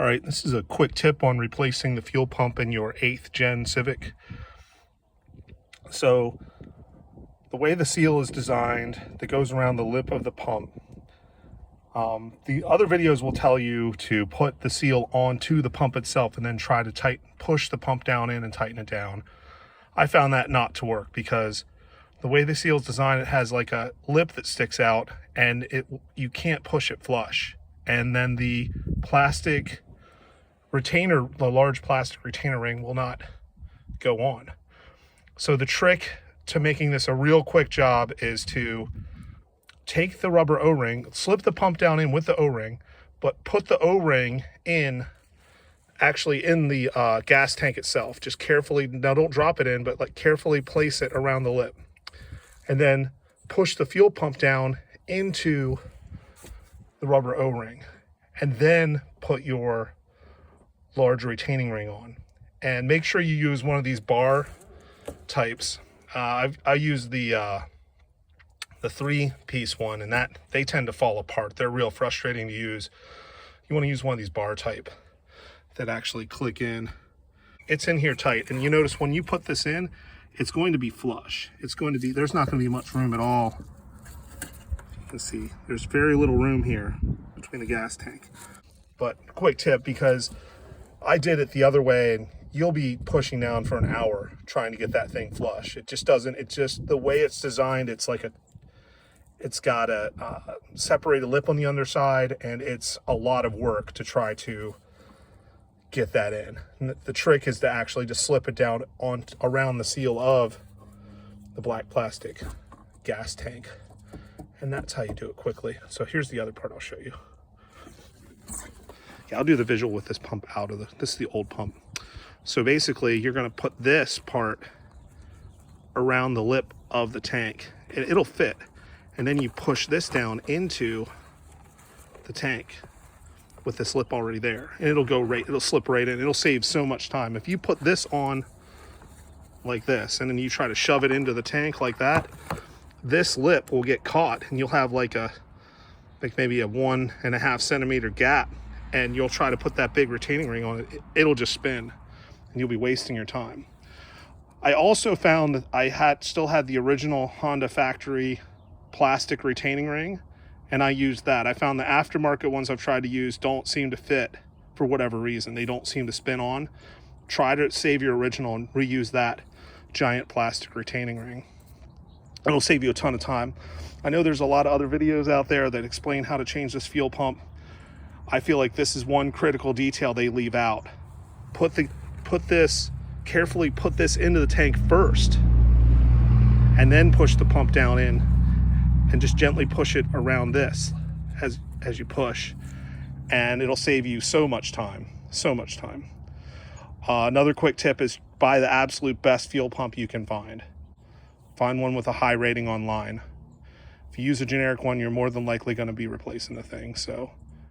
All right, this is a quick tip on replacing the fuel pump in your 8th gen Civic. So the way the seal is designed that goes around the lip of the pump, the other videos will tell you to put the seal onto the pump itself and then try to push the pump down in and tighten it down. I found that not to work because the way the seal is designed, it has like a lip that sticks out and you can't push it flush. And then the plastic retainer, the large plastic retainer ring will not go on. So the trick to making this a real quick job is to take the rubber O-ring, slip the pump down in with the O-ring, but put the O-ring in, actually in the gas tank itself. Just carefully, now don't drop it in, but like carefully place it around the lip. And then push the fuel pump down into the rubber O-ring. And then put your large retaining ring on. And make sure you use one of these bar types. I use the 3-piece one, and that they tend to fall apart. They're real frustrating to use. You want to use one of these bar type that actually click in. It's in here tight, and you notice when you put this in, it's going to be flush. It's going to be, there's not going to be much room at all. You can see there's very little room here between the gas tank. But quick tip, because I did it the other way, and you'll be pushing down for an hour trying to get that thing flush. It just doesn't, it's just the way it's designed, it's like it's got a separated lip on the underside, and it's a lot of work to try to get that in. And the trick is to actually just slip it down on around the seal of the black plastic gas tank. And that's how you do it quickly. So here's the other part I'll show you. Yeah, I'll do the visual with this pump out of this is the old pump. So basically you're gonna put this part around the lip of the tank. It'll fit. And then you push this down into the tank with this lip already there. And it'll slip right in. It'll save so much time. If you put this on like this, and then you try to shove it into the tank like that, this lip will get caught, and you'll have like maybe a 1.5 centimeter gap, and you'll try to put that big retaining ring on it. It'll just spin, and you'll be wasting your time. I also found that I still had the original Honda factory plastic retaining ring, and I used that. I found the aftermarket ones I've tried to use don't seem to fit for whatever reason. They don't seem to spin on. Try to save your original and reuse that giant plastic retaining ring. It'll save you a ton of time. I know there's a lot of other videos out there that explain how to change this fuel pump. I feel like this is one critical detail they leave out. Carefully put this into the tank first, and then push the pump down in, and just gently push it around this as you push, and it'll save you so much time. Another quick tip is buy the absolute best fuel pump you can find. Find one with a high rating online. If you use a generic one, you're more than likely going to be replacing the thing. So